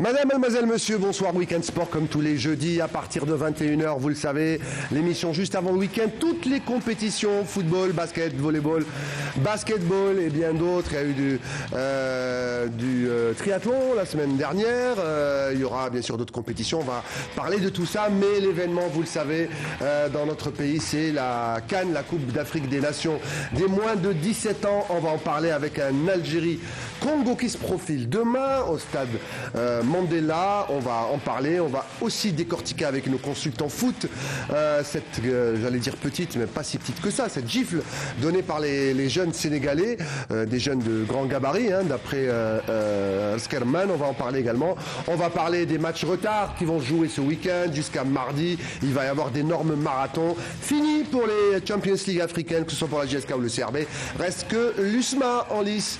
Madame, mademoiselle, monsieur, bonsoir. Week-end Sport comme tous les jeudis à partir de 21h, vous le savez. L'émission juste avant le week-end, toutes les compétitions, football, basket, volleyball, basketball et bien d'autres. Il y a eu du triathlon la semaine dernière. Il y aura bien sûr d'autres compétitions. On va parler de tout ça, mais l'événement, vous le savez, dans notre pays, c'est la CAN, la Coupe d'Afrique des Nations des moins de 17 ans. On va en parler avec un Algérie-Congo qui se profile demain au stade Mandela. On va en parler, on va aussi décortiquer avec nos consultants foot cette, j'allais dire petite, mais pas si petite que ça, cette gifle donnée par les jeunes sénégalais, des jeunes de grand gabarit, hein, d'après Skerman. On va en parler également. On va parler des matchs retard qui vont jouer ce week-end jusqu'à mardi. Il va y avoir d'énormes marathons. Fini pour les Champions League africaines, que ce soit pour la GSK ou le CRB. Reste que l'USMA en lice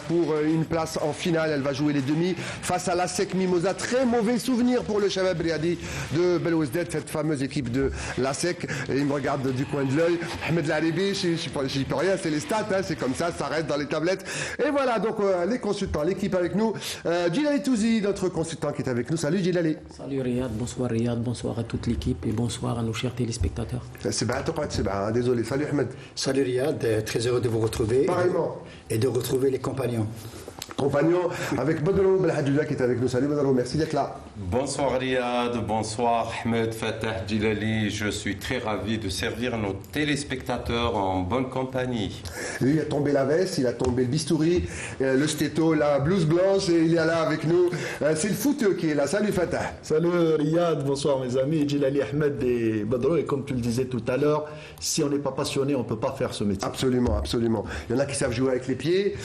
pour une place en finale. Elle va jouer les demi face à la SEC Mimosa. Très mauvais souvenir pour le Shabab Riadi de Belouizdad, cette fameuse équipe de la SEC. Et il me regarde du coin de l'œil. Ahmed Laribi, je peux rien, c'est les stats, hein, c'est comme ça reste dans les tablettes. Et voilà, donc les consultants, l'équipe avec nous. Djilali Touzi, notre consultant qui est avec nous. Salut Djilali. Salut Riyad, bonsoir à toute l'équipe et bonsoir à nos chers téléspectateurs. C'est bien, désolé. Salut Ahmed. Salut Riyad, très heureux de vous retrouver. Pareillement. Et de retrouver les compagnons. Avec Badrou Belhadjouda qui est avec nous. Salut Badrou, merci d'être là. Bonsoir Riyad, bonsoir Ahmed, Fatah, Djilali. Je suis très ravi de servir nos téléspectateurs en bonne compagnie. Lui, il a tombé la veste, il a tombé le bistouri, le stéto, la blouse blanche et il est là avec nous. C'est le foot qui est là. Salut Fatah. Salut Riyad, bonsoir mes amis. Djilali, Ahmed et Badrou. Et comme tu le disais tout à l'heure, si on n'est pas passionné, on ne peut pas faire ce métier. Absolument, absolument. Il y en a qui savent jouer avec les pieds,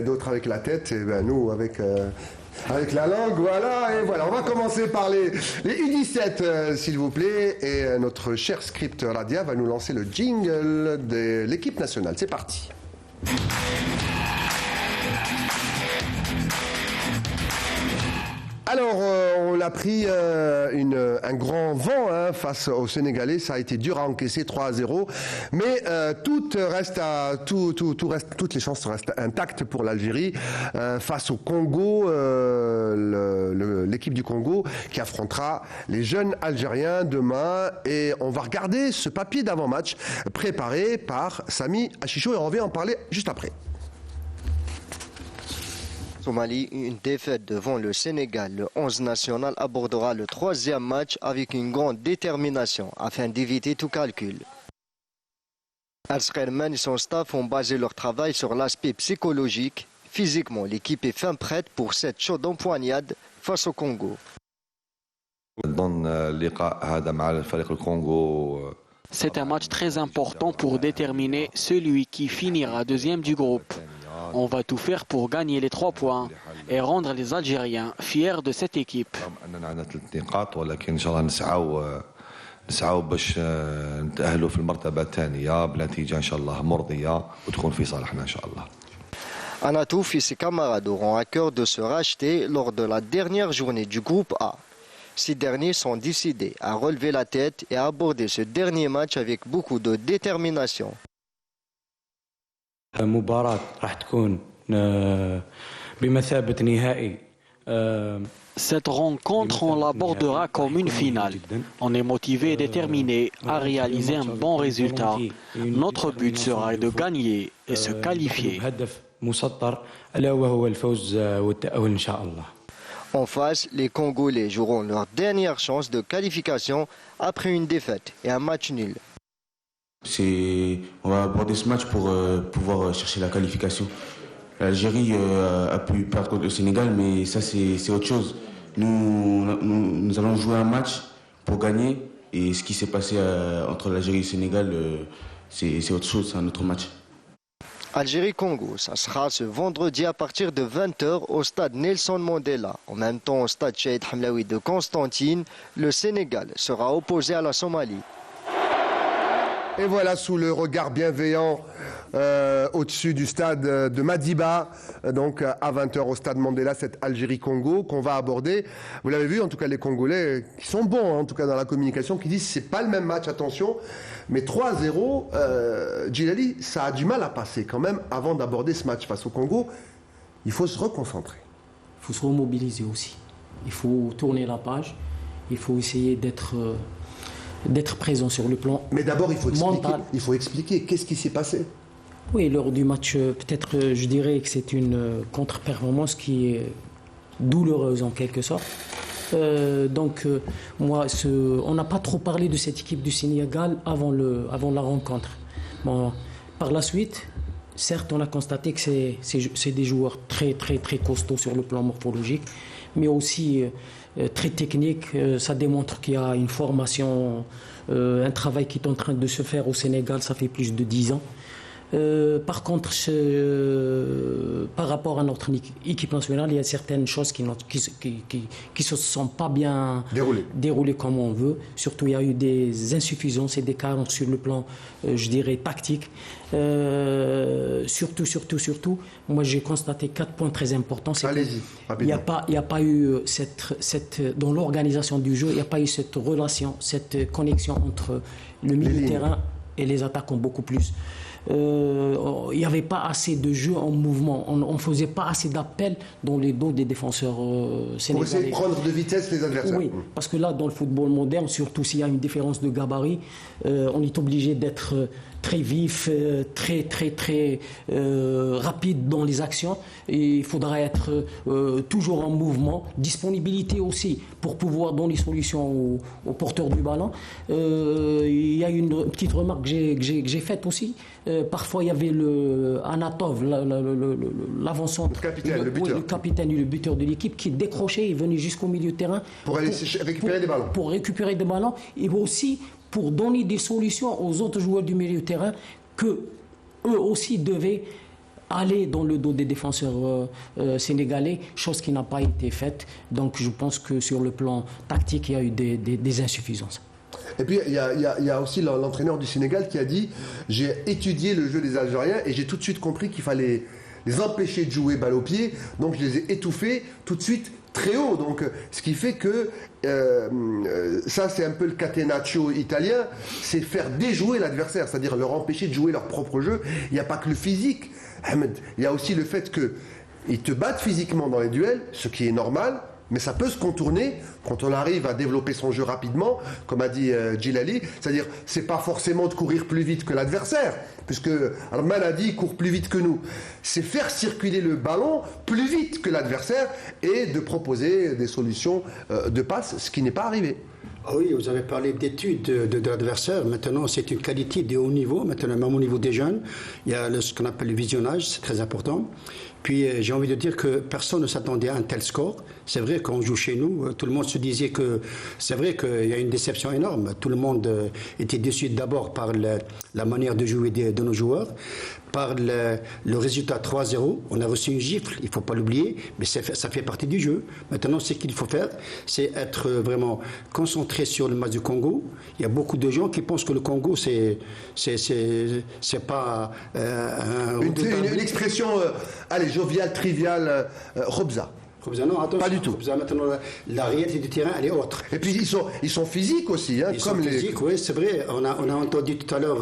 d'autres avec la tête. Et ben nous, avec la langue, voilà. Et voilà, on va commencer par les U17, s'il vous plaît. Et notre cher script Radia va nous lancer le jingle de l'équipe nationale. C'est parti. Alors, on a pris un grand vent face aux Sénégalais. Ça a été dur à encaisser 3-0. Mais toutes les chances restent intactes pour l'Algérie face au Congo, l'équipe du Congo qui affrontera les jeunes Algériens demain. Et on va regarder ce papier d'avant-match préparé par Sami Achicho et on revient en parler juste après. Somalie, une défaite devant le Sénégal. Le 11 national abordera le troisième match avec une grande détermination afin d'éviter tout calcul. Al-Skerman et son staff ont basé leur travail sur l'aspect psychologique. Physiquement, l'équipe est fin prête pour cette chaude empoignade face au Congo. C'est un match très important pour déterminer celui qui finira deuxième du groupe. On va tout faire pour gagner les 3 points et rendre les Algériens fiers de cette équipe. نسعوا باش نتأهلوا في المرتبة الثانية بنتيجة إن شاء الله مرضية وتكون في صالحنا إن شاء الله. Anatouf et ses camarades auront à cœur de se racheter lors de la dernière journée du groupe A. Ces derniers sont décidés à relever la tête et à aborder ce dernier match avec beaucoup de détermination. مباراة راح تكون بمثابة نهائي. Cette rencontre, on l'abordera comme une finale. On est motivé et déterminé à réaliser un bon résultat. Notre but sera de gagner et se qualifier. En face, les Congolais joueront leur dernière chance de qualification après une défaite et un match nul. On va aborder ce match pour pouvoir chercher la qualification. L'Algérie a pu perdre contre le Sénégal, mais ça c'est autre chose. Nous allons jouer un match pour gagner et ce qui s'est passé entre l'Algérie et le Sénégal, c'est autre chose, c'est un autre match. Algérie-Congo, ça sera ce vendredi à partir de 20h au stade Nelson Mandela. En même temps, au stade Cheikh Hamlaoui de Constantine, le Sénégal sera opposé à la Somalie. Et voilà, sous le regard bienveillant au-dessus du stade de Madiba, donc à 20h au stade Mandela, cette Algérie-Congo qu'on va aborder. Vous l'avez vu, en tout cas les Congolais qui sont bons, en tout cas dans la communication, qui disent c'est pas le même match, attention. Mais 3-0, Djilali, ça a du mal à passer quand même avant d'aborder ce match face au Congo. Il faut se reconcentrer. Il faut se remobiliser aussi. Il faut tourner la page. Il faut essayer d'être présent sur le plan Mais d'abord, mental. Il faut expliquer qu'est-ce qui s'est passé. Oui, lors du match, peut-être je dirais que c'est une contre-performance qui est douloureuse en quelque sorte. Moi, on n'a pas trop parlé de cette équipe du Sénégal avant la rencontre. Bon, par la suite, certes, on a constaté que c'est des joueurs très, très, très costauds sur le plan morphologique, mais aussi très techniques. Ça démontre qu'il y a une formation, un travail qui est en train de se faire au Sénégal, ça fait plus de 10 ans. Par contre, par rapport à notre équipe nationale, il y a certaines choses qui se sont pas bien déroulées comme on veut. Surtout, il y a eu des insuffisances et des carences sur le plan, je dirais, tactique. Surtout, moi j'ai constaté 4 points très importants. Allez-y, rapidement. Il n'y a pas eu dans l'organisation du jeu, il n'y a pas eu cette relation, cette connexion entre le milieu de terrain et les attaquants beaucoup plus. Il n'y avait pas assez de jeu en mouvement. On ne faisait pas assez d'appels dans les dos des défenseurs sénégalais. Pour essayer de prendre de vitesse les adversaires. Oui, parce que là, dans le football moderne, surtout s'il y a une différence de gabarit, on est obligé d'être très vif, très rapide dans les actions. Et il faudra être toujours en mouvement. Disponibilité aussi pour pouvoir donner solution aux porteurs du ballon. Il y a une petite remarque que j'ai faite aussi. Parfois, il y avait Anatov, l'avançant, le capitaine et le buteur de l'équipe qui décrochait et venait jusqu'au milieu de terrain pour récupérer des ballons. Pour récupérer des ballons et aussi pour donner des solutions aux autres joueurs du milieu de terrain que eux aussi devaient aller dans le dos des défenseurs sénégalais, chose qui n'a pas été faite. Donc je pense que sur le plan tactique, il y a eu des insuffisances. Et puis il y a aussi l'entraîneur du Sénégal qui a dit « J'ai étudié le jeu des Algériens et j'ai tout de suite compris qu'il fallait les empêcher de jouer balle au pied, donc je les ai étouffés tout de suite très haut. » Donc ce qui fait que ça c'est un peu le catenaccio italien, c'est faire déjouer l'adversaire, c'est-à-dire leur empêcher de jouer leur propre jeu. Il n'y a pas que le physique, Ahmed, il y a aussi le fait qu'ils te battent physiquement dans les duels, ce qui est normal. Mais ça peut se contourner quand on arrive à développer son jeu rapidement, comme a dit Djilali. C'est-à-dire, c'est pas forcément de courir plus vite que l'adversaire, puisque Arman a dit court plus vite que nous. C'est faire circuler le ballon plus vite que l'adversaire et de proposer des solutions de passe, ce qui n'est pas arrivé. Ah oui, vous avez parlé d'études de l'adversaire. Maintenant, c'est une qualité de haut niveau. Maintenant, même au niveau des jeunes, il y a ce qu'on appelle le visionnage, c'est très important. Puis, j'ai envie de dire que personne ne s'attendait à un tel score. C'est vrai qu'on joue chez nous, tout le monde se disait que c'est vrai qu'il y a une déception énorme. Tout le monde était déçu d'abord par la manière de jouer de nos joueurs, par le résultat 3-0. On a reçu une gifle, il ne faut pas l'oublier, mais ça fait partie du jeu. Maintenant, ce qu'il faut faire, c'est être vraiment concentré sur le match du Congo. Il y a beaucoup de gens qui pensent que le Congo, c'est pas une expression, allez, joviale, triviale, Robza. Non, attention, pas du tout. Maintenant, la réalité du terrain, elle est autre. Et puis, ils sont physiques aussi. Hein, ils sont physiques, oui, c'est vrai. On a entendu tout à l'heure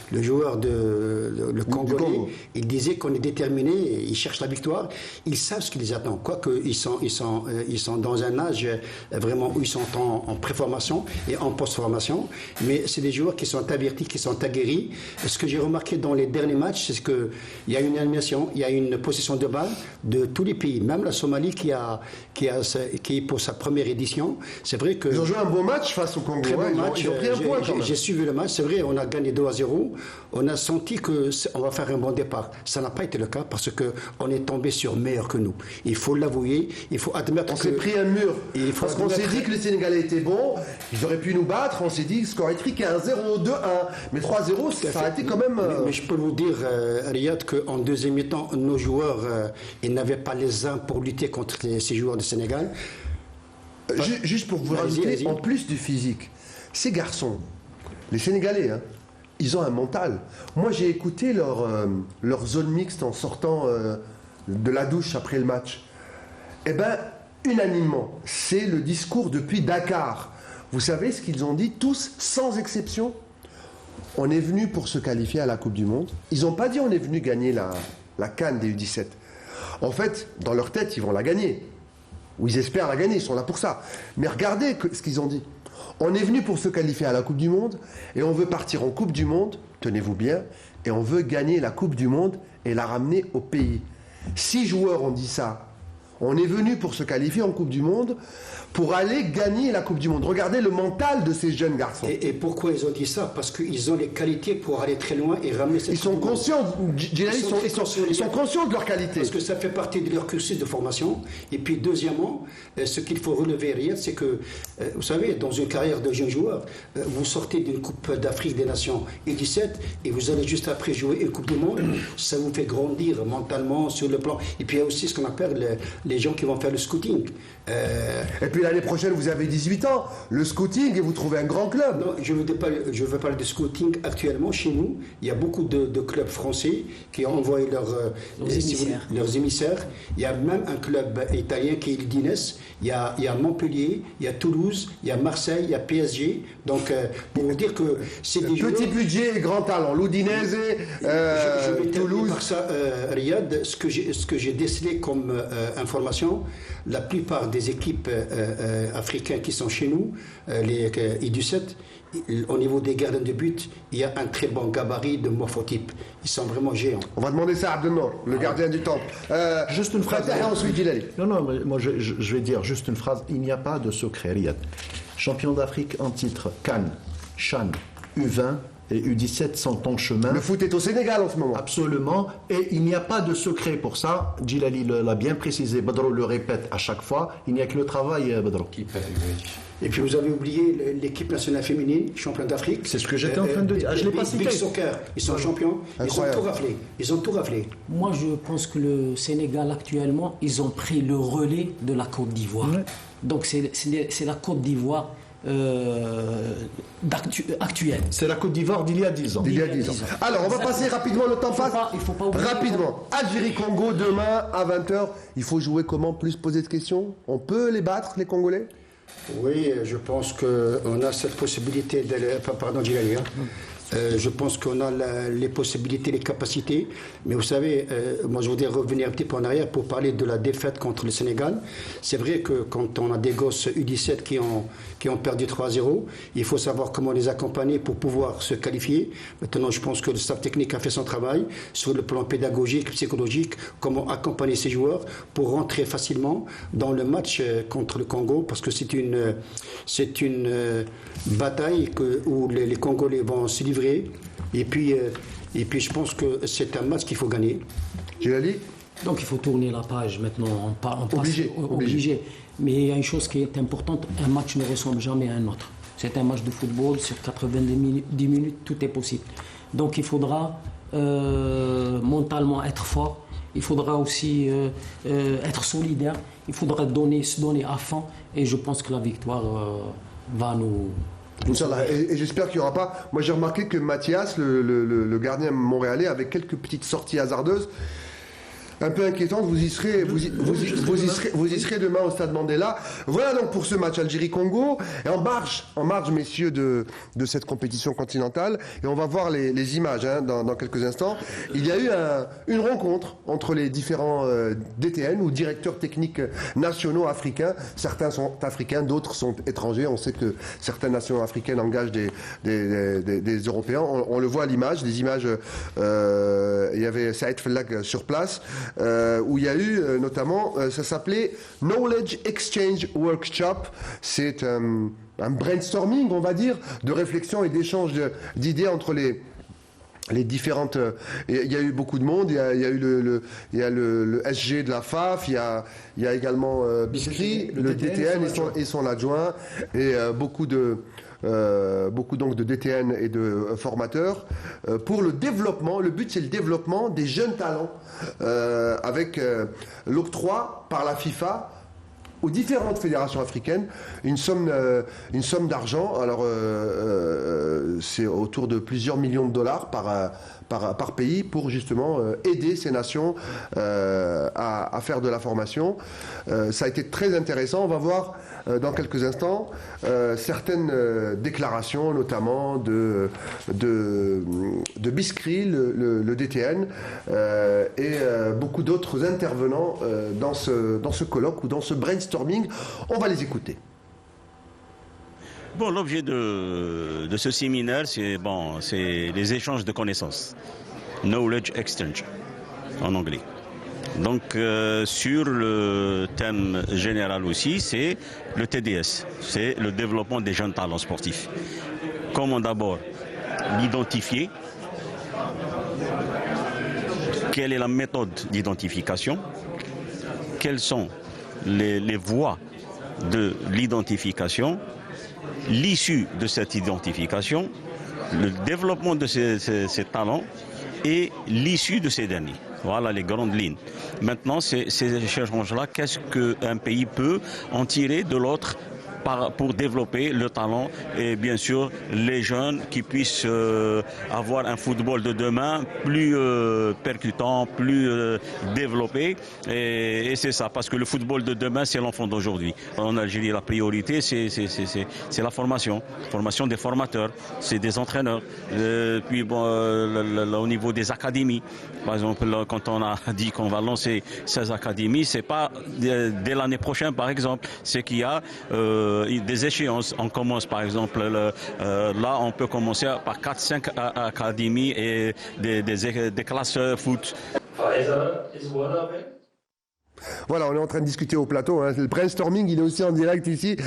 le joueur le Congolais. Il disait qu'on est déterminé, ils cherchent la victoire. Ils savent ce qui les attend. Quoique, ils sont dans un âge vraiment où ils sont en préformation et en post-formation. Mais c'est des joueurs qui sont avertis, qui sont aguerris. Ce que j'ai remarqué dans les derniers matchs, c'est qu'il y a une animation, il y a une possession de balle de tous les pays, même la Somalie qui est pour sa première édition. C'est vrai que ils ont joué un bon match face au Congo. Très bon match. Ils ont pris un point quand même. J'ai suivi le match. C'est vrai, on a gagné 2-0. On a senti qu'on va faire un bon départ. Ça n'a pas été le cas parce qu'on est tombé sur meilleur que nous. Il faut l'avouer. Il faut admettre on s'est pris un mur. Parce qu'on s'est dit que les Sénégalais étaient bons. Ils auraient pu nous battre. On s'est dit que score électrique est 1-0, 2-1. Mais 3-0, ça a été quand même... Mais je peux vous dire, Riyad, qu'en deuxième mi-temps, nos joueurs, ils n'avaient pas les uns pour lutter contre ces joueurs du Sénégal. Juste pour vous rajouter, en plus du physique, ces garçons, les Sénégalais, hein, ils ont un mental. Moi, j'ai écouté leur zone mixte en sortant de la douche après le match. Eh bien, unanimement, c'est le discours depuis Dakar. Vous savez ce qu'ils ont dit, tous, sans exception? On est venu pour se qualifier à la Coupe du Monde. Ils n'ont pas dit on est venu gagner la CAN des U17. En fait, dans leur tête, ils vont la gagner. ou ils espèrent la gagner, ils sont là pour ça. Mais regardez ce qu'ils ont dit. On est venu pour se qualifier à la Coupe du Monde et on veut partir en Coupe du Monde, tenez-vous bien, et on veut gagner la Coupe du Monde et la ramener au pays. 6 joueurs ont dit ça. On est venu pour se qualifier en Coupe du Monde, pour aller gagner la Coupe du Monde. Regardez le mental de ces jeunes garçons. Et pourquoi ils ont dit ça? Parce qu'ils ont les qualités pour aller très loin et ramener cette Ils sont conscients, ils sont conscients de leur qualité. Parce que ça fait partie de leur cursus de formation. Et puis deuxièmement, ce qu'il faut relever, Riyad, c'est que, vous savez, dans une carrière de jeune joueur, vous sortez d'une Coupe d'Afrique des Nations U17 et vous allez juste après jouer une Coupe du Monde. Ça vous fait grandir mentalement sur le plan. Et puis il y a aussi ce qu'on appelle les gens qui vont faire le scouting. Et puis l'année prochaine, vous avez 18 ans, le scouting, et vous trouvez un grand club. Non, je veux parler de scouting. Actuellement, chez nous, il y a beaucoup de clubs français qui ont envoyé leurs émissaires. Il y a même un club italien qui est l'Udinese. Il y a Montpellier, il y a Toulouse, il y a Marseille, il y a PSG. Donc, pour vous dire que c'est des joueurs... Petit budget et grand talent. L'Udinese, Toulouse... Par ça, Riyad, ce que j'ai décelé comme information, la plupart des équipes africaines qui sont chez nous, les U17, au niveau des gardiens de but, il y a un très bon gabarit de morphotype. Ils sont vraiment géants. On va demander ça à Abdelnour, le gardien du temple. Juste une phrase. Et ensuite, Djilali. Non, moi je vais dire juste une phrase. Il n'y a pas de secret, Riyad. Champion d'Afrique en titre, Cannes, Chan, U20 et U17 sont en chemin. Le foot est au Sénégal en ce moment. Absolument. Et il n'y a pas de secret pour ça. Djilali l'a bien précisé. Badro le répète à chaque fois. Il n'y a que le travail, Badro. Et puis vous avez oublié l'équipe nationale féminine, champion d'Afrique. C'est ce que j'étais en train de dire. Je l'ai pas cité. Big Soccer, ils sont champions. Ils ont tout raflé. Moi, je pense que le Sénégal, actuellement, ils ont pris le relais de la Côte d'Ivoire. Ouais. Donc, c'est la Côte d'Ivoire actuelle. C'est la Côte d'Ivoire d'il y a 10 ans. Alors, on va passer rapidement, le temps passe. Il faut pas oublier. Rapidement. Algérie-Congo, demain à 20h. Il faut jouer comment? Plus poser de questions? On peut les battre, les Congolais? Oui, je pense qu'on a cette possibilité de... Pardon, Djilali. Je pense qu'on a les possibilités, les capacités. Mais vous savez, moi je voudrais revenir un petit peu en arrière pour parler de la défaite contre le Sénégal. C'est vrai que quand on a des gosses U17 qui ont perdu 3-0, il faut savoir comment les accompagner pour pouvoir se qualifier. Maintenant, je pense que le staff technique a fait son travail sur le plan pédagogique, psychologique, comment accompagner ces joueurs pour rentrer facilement dans le match contre le Congo, parce que c'est une bataille où les Congolais vont se livrer. Et puis je pense que c'est un match qu'il faut gagner. Djilali ? Donc il faut tourner la page maintenant. Obligé. Mais il y a une chose qui est importante, un match ne ressemble jamais à un autre. C'est un match de football, sur 90 minutes, tout est possible. Donc il faudra mentalement être fort, il faudra aussi être solidaire, il faudra se donner à fond, et je pense que la victoire va nous... Et j'espère qu'il n'y aura pas... Moi j'ai remarqué que Mathias, le gardien montréalais, avait quelques petites sorties hasardeuses un peu inquiétante. Vous y serez demain au Stade Mandela. Voilà donc pour ce match Algérie-Congo. Et en marge, messieurs, de cette compétition continentale. Et on va voir les images dans quelques instants. Il y a eu une rencontre entre les différents DTN ou directeurs techniques nationaux africains. Certains sont africains, d'autres sont étrangers. On sait que certaines nations africaines engagent des Européens. On le voit à l'image. Les images, il y avait Saïd Fellag sur place. Où il y a eu notamment, ça s'appelait Knowledge Exchange Workshop. C'est un brainstorming, on va dire, de réflexion et d'échange d'idées entre les différentes... Il y a eu beaucoup de monde, il y a eu le SG de la FAF, il y a également Biskri, le DTN et son adjoint, et beaucoup donc de DTN et de formateurs pour le développement. Le but, c'est le développement des jeunes talents avec l'octroi par la FIFA aux différentes fédérations africaines une somme d'argent. Alors c'est autour de plusieurs millions de dollars par pays pour justement aider ces nations à faire de la formation. Ça a été très intéressant. On va voir dans quelques instants certaines déclarations, notamment de Biskri, le DTN, et beaucoup d'autres intervenants dans ce colloque ou dans ce brainstorming brainstorming. On va les écouter. Bon, l'objet de ce séminaire, c'est les échanges de connaissances. Knowledge exchange, en anglais. Donc, sur le thème général aussi, c'est le TDS, c'est le développement des jeunes talents sportifs. Comment d'abord l'identifier, quelle est la méthode d'identification, quelles sont les voies de l'identification, l'issue de cette identification, le développement de ces talents et l'issue de ces derniers. Voilà les grandes lignes. Maintenant, ces échanges-là, qu'est-ce qu'un pays peut en tirer de l'autre pour développer le talent et bien sûr les jeunes qui puissent avoir un football de demain plus percutant, plus développé et c'est ça, parce que le football de demain c'est l'enfant d'aujourd'hui. En Algérie la priorité c'est la formation des formateurs, c'est des entraîneurs, puis bon, au niveau des académies, par exemple quand on a dit qu'on va lancer 16 académies, c'est pas dès l'année prochaine par exemple, c'est qu'il y a des échéances. On commence par exemple, là on peut commencer par 4-5 académies et des classes foot. Voilà, on est en train de discuter au plateau. Hein. Le brainstorming, il est aussi en direct ici,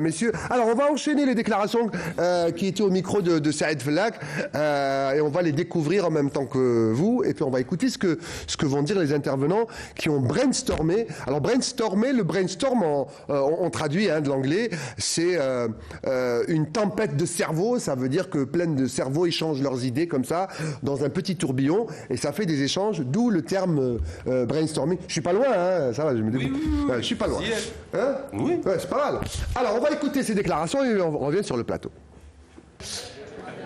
messieurs. Alors, on va enchaîner les déclarations qui étaient au micro de Saïd Fellak et on va les découvrir en même temps que vous. Et puis, on va écouter ce que vont dire les intervenants qui ont brainstormé. Alors, brainstormer, le brainstorm, on traduit de l'anglais, c'est une tempête de cerveau. Ça veut dire que plein de cerveaux échangent leurs idées comme ça dans un petit tourbillon et ça fait des échanges, d'où le terme brainstorming. Je suis pas loin, hein. Ça va, je me débrouille. Oui. Je suis pas loin. Hein oui. Ouais, c'est pas mal. Alors, on va écouter ces déclarations et on revient sur le plateau.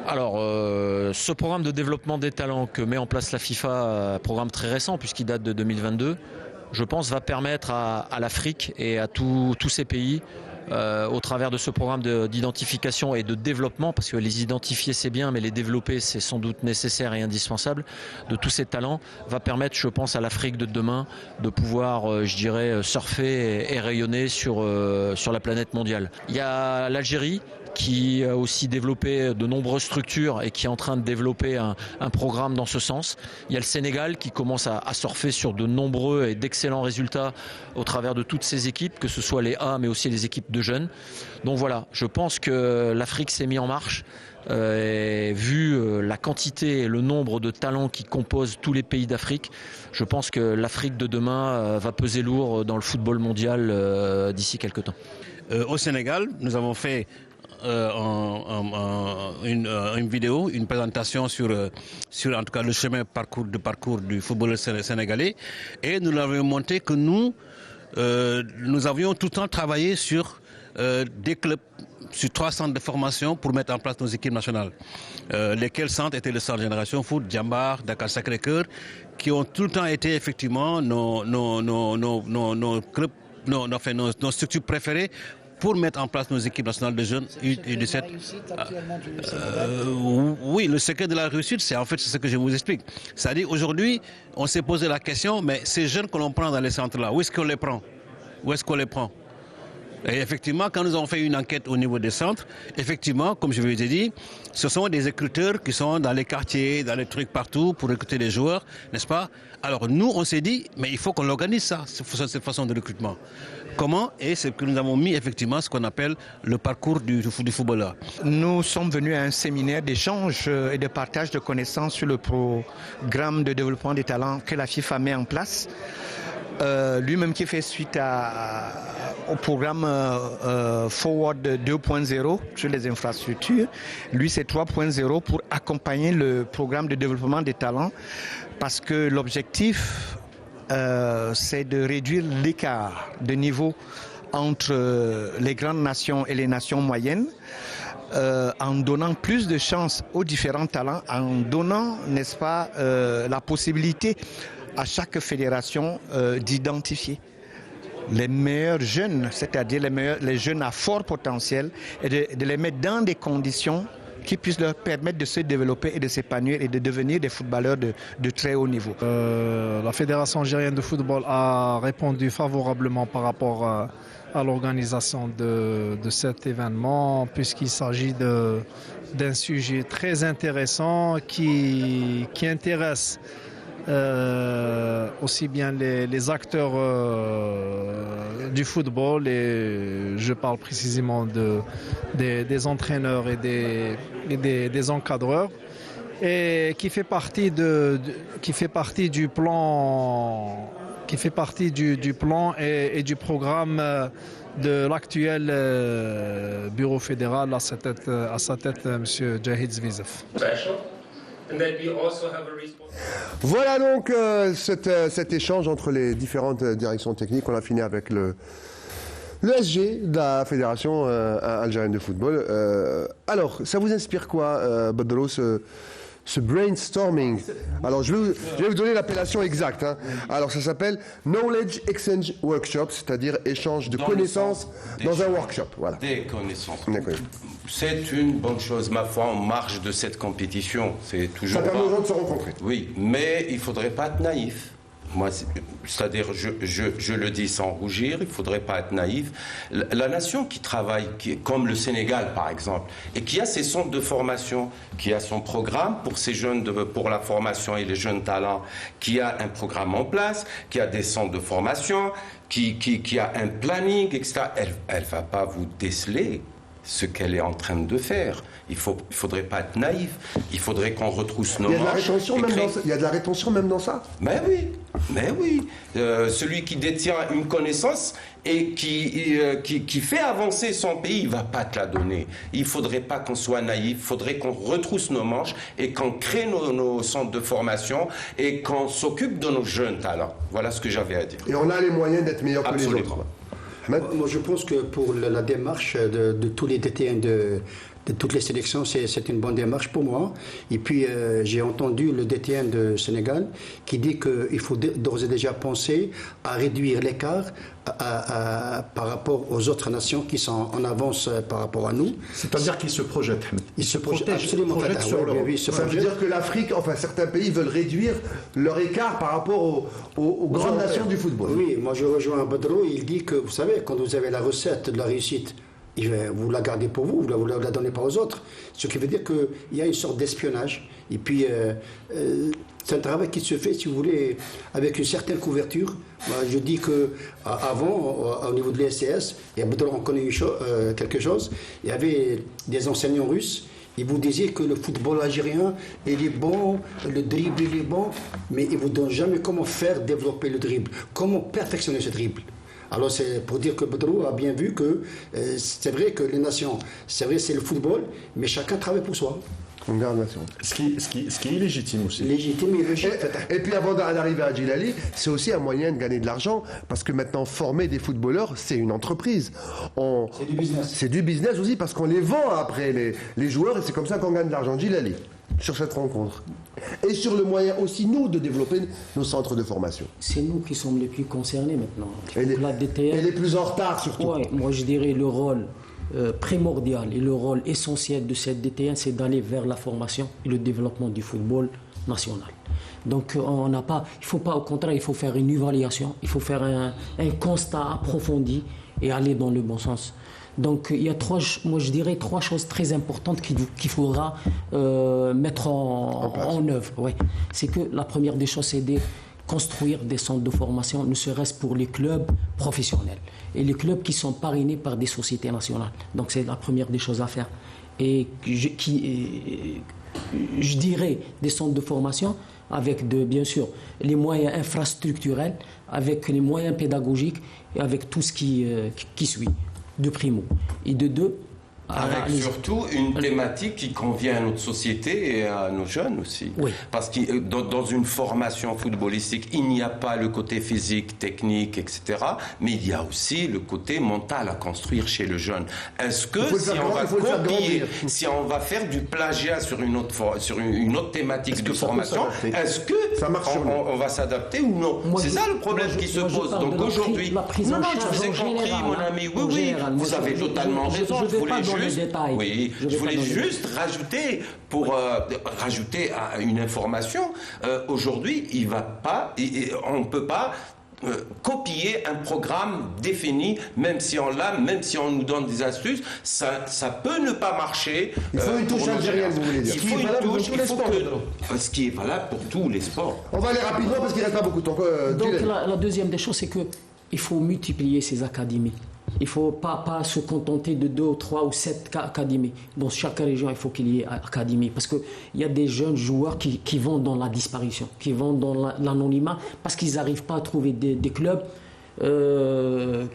Alors, ce programme de développement des talents que met en place la FIFA, programme très récent puisqu'il date de 2022, je pense va permettre à l'Afrique et à tous ces pays au travers de ce programme d'identification et de développement, parce que les identifier c'est bien, mais les développer c'est sans doute nécessaire et indispensable, de tous ces talents, va permettre, je pense, à l'Afrique de demain de pouvoir, je dirais, surfer et rayonner sur la planète mondiale. Il y a l'Algérie qui a aussi développé de nombreuses structures et qui est en train de développer un programme dans ce sens. Il y a le Sénégal qui commence à surfer sur de nombreux et d'excellents résultats au travers de toutes ces équipes, que ce soit les A mais aussi les équipes de jeunes. Donc voilà, je pense que l'Afrique s'est mise en marche. Et vu la quantité et le nombre de talents qui composent tous les pays d'Afrique, je pense que l'Afrique de demain va peser lourd dans le football mondial d'ici quelques temps. Au Sénégal, nous avons fait une vidéo, une présentation sur en tout cas le chemin parcours du footballeur sénégalais, et nous l'avons montré que nous avions tout le temps travaillé sur des clubs, sur 3 centres de formation pour mettre en place nos équipes nationales. Lesquels centres étaient le centre Génération Foot, Djambar, Dakar Sacré-Cœur, qui ont tout le temps été effectivement nos clubs, nos structures préférées pour mettre en place nos équipes nationales de jeunes U17. Oui, le secret de la réussite, c'est en fait ce que je vous explique. C'est-à-dire aujourd'hui, on s'est posé la question, mais ces jeunes que l'on prend dans les centres-là, où est-ce qu'on les prend? Où est-ce qu'on les prend? Et effectivement, quand nous avons fait une enquête au niveau des centres, effectivement, comme je vous ai dit, ce sont des recruteurs qui sont dans les quartiers, dans les trucs partout pour recruter des joueurs, n'est-ce pas? Alors nous, on s'est dit, mais il faut qu'on organise ça, cette façon de recrutement. Comment? Et c'est que nous avons mis effectivement ce qu'on appelle le parcours du footballeur. Nous sommes venus à un séminaire d'échange et de partage de connaissances sur le programme de développement des talents que la FIFA met en place. Lui-même qui fait suite au programme Forward 2.0 sur les infrastructures. Lui, c'est 3.0 pour accompagner le programme de développement des talents, parce que l'objectif, c'est de réduire l'écart de niveau entre les grandes nations et les nations moyennes, en donnant plus de chances aux différents talents, en donnant, n'est-ce pas, la possibilité à chaque fédération d'identifier les meilleurs jeunes, c'est-à-dire les jeunes à fort potentiel, et de les mettre dans des conditions qui puisse leur permettre de se développer et de s'épanouir et de devenir des footballeurs de très haut niveau. La Fédération algérienne de football a répondu favorablement par rapport à l'organisation de cet événement, puisqu'il s'agit d'un sujet très intéressant qui intéresse aussi bien les acteurs du football, et je parle précisément des entraîneurs et des encadreurs, et qui fait partie du plan et du programme de l'actuel bureau fédéral à sa tête, M. Jahid Zvizef. Voilà donc cet échange entre les différentes directions techniques. On a fini avec le SG de la Fédération algérienne de football. Alors, ça vous inspire quoi, Badro, ce brainstorming? Alors, je vais vous donner l'appellation exacte. Hein. Alors, ça s'appelle Knowledge Exchange Workshop, c'est-à-dire échange de connaissances dans un workshop. Voilà. Des connaissances. C'est une bonne chose, ma foi, en marge de cette compétition. C'est toujours. Ça permet aux gens de se rencontrer. Oui, mais il ne faudrait pas être naïf. Moi, c'est-à-dire, je le dis sans rougir, il ne faudrait pas être naïf. La nation qui travaille, comme le Sénégal par exemple, et qui a ses centres de formation, qui a son programme pour ces jeunes, pour la formation et les jeunes talents, qui a un programme en place, qui a des centres de formation, qui a un planning, etc., elle ne va pas vous déceler ce qu'elle est en train de faire. Il ne faudrait pas être naïf. Il faudrait qu'on retrousse nos manches. Il y a de la rétention même dans ça. Mais oui. Celui qui détient une connaissance et qui fait avancer son pays, il ne va pas te la donner. Il ne faudrait pas qu'on soit naïf. Il faudrait qu'on retrousse nos manches et qu'on crée nos centres de formation et qu'on s'occupe de nos jeunes talents. Voilà ce que j'avais à dire. Et on a les moyens d'être meilleurs que les autres. Moi, je pense que pour la démarche de tous les DTN de toutes les sélections, c'est une bonne démarche pour moi. Et puis, j'ai entendu le DTN de Sénégal qui dit qu'il faut d'ores et déjà penser à réduire l'écart par rapport aux autres nations qui sont en avance par rapport à nous. C'est-à-dire qu'ils se projettent. Ils se projettent absolument. Ça veut dire que l'Afrique, enfin certains pays veulent réduire leur écart par rapport aux grandes nations du football. Oui, moi je rejoins Badro, il dit que, vous savez, quand vous avez la recette de la réussite, vous la gardez pour vous, vous la donnez pas aux autres. Ce qui veut dire qu'il y a une sorte d'espionnage. Et puis, c'est un travail qui se fait, si vous voulez, avec une certaine couverture. Moi, je dis qu'avant, au niveau de l'ESCS, et à Badro, on connaît quelque chose, il y avait des enseignants russes. Ils vous disaient que le football algérien, il est bon, le dribble, il est bon, mais ils ne vous donnent jamais comment faire développer le dribble, comment perfectionner ce dribble. Alors c'est pour dire que Badro a bien vu que c'est vrai que les nations, c'est vrai c'est le football, mais chacun travaille pour soi. On garde nation. Ce qui est légitime aussi. Légitime et logique. Et puis avant d'arriver à Djilali, c'est aussi un moyen de gagner de l'argent, parce que maintenant former des footballeurs, c'est une entreprise. C'est du business. C'est du business aussi, parce qu'on les vend après les joueurs, et c'est comme ça qu'on gagne de l'argent. Djilali, sur cette rencontre. Et sur le moyen aussi, nous, de développer nos centres de formation. C'est nous qui sommes les plus concernés maintenant. Et les plus en retard surtout. Ouais, moi je dirais le rôle primordial et le rôle essentiel de cette DTN, c'est d'aller vers la formation et le développement du football national. Donc on n'a pas, il faut pas, au contraire, il faut faire une évaluation, il faut faire un constat approfondi et aller dans le bon sens. Donc il y a trois choses très importantes qu'il faudra mettre en œuvre. Ouais. C'est que la première des choses, c'est de construire des centres de formation, ne serait-ce pour les clubs professionnels et les clubs qui sont parrainés par des sociétés nationales. Donc c'est la première des choses à faire. Et je dirais des centres de formation avec bien sûr les moyens infrastructurels, avec les moyens pédagogiques et avec tout ce qui suit. De primo. Et de deux, avec surtout une thématique qui convient à notre société et à nos jeunes aussi. Oui. Parce que dans une formation footballistique, il n'y a pas le côté physique, technique, etc. Mais il y a aussi le côté mental à construire chez le jeune. Est-ce que si on va faire du plagiat sur une autre thématique de formation, est-ce que on va s'adapter ou non? C'est ça le problème qui se pose. Donc aujourd'hui, non, je vous ai compris, mon ami. Oui, vous avez totalement raison. Je voulais je voulais juste rajouter une information. Aujourd'hui, on ne peut pas copier un programme défini, même si on l'a, même si on nous donne des astuces, ça peut ne pas marcher. Il faut une touche algérienne, vous voulez dire. Il faut une touche, ce qui est valable pour tous les sports. On va aller rapidement parce qu'il ne reste pas beaucoup de temps. Donc la deuxième des choses, c'est qu'il faut multiplier ces académies. Il ne faut pas se contenter de 2 ou 3 ou 7 académies. Dans chaque région, il faut qu'il y ait académie. Parce qu'il y a des jeunes joueurs qui vont dans la disparition, qui vont dans l'anonymat, parce qu'ils n'arrivent pas à trouver des clubs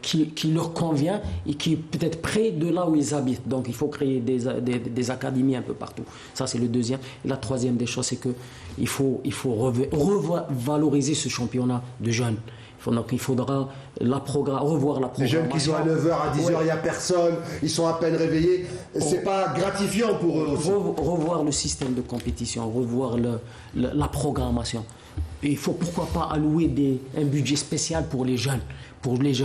qui leur convient et qui est peut-être près de là où ils habitent. Donc il faut créer des académies un peu partout. Ça, c'est le deuxième. Et la troisième des choses, c'est qu'il faut revaloriser ce championnat de jeunes. Donc il faudra revoir la programmation. Les jeunes qui sont à 9h, à 10h, il n'y a personne, ils sont à peine réveillés. C'est pas gratifiant pour eux aussi. Revoir le système de compétition, revoir la programmation. Et il faut pourquoi pas allouer un budget spécial pour les jeunes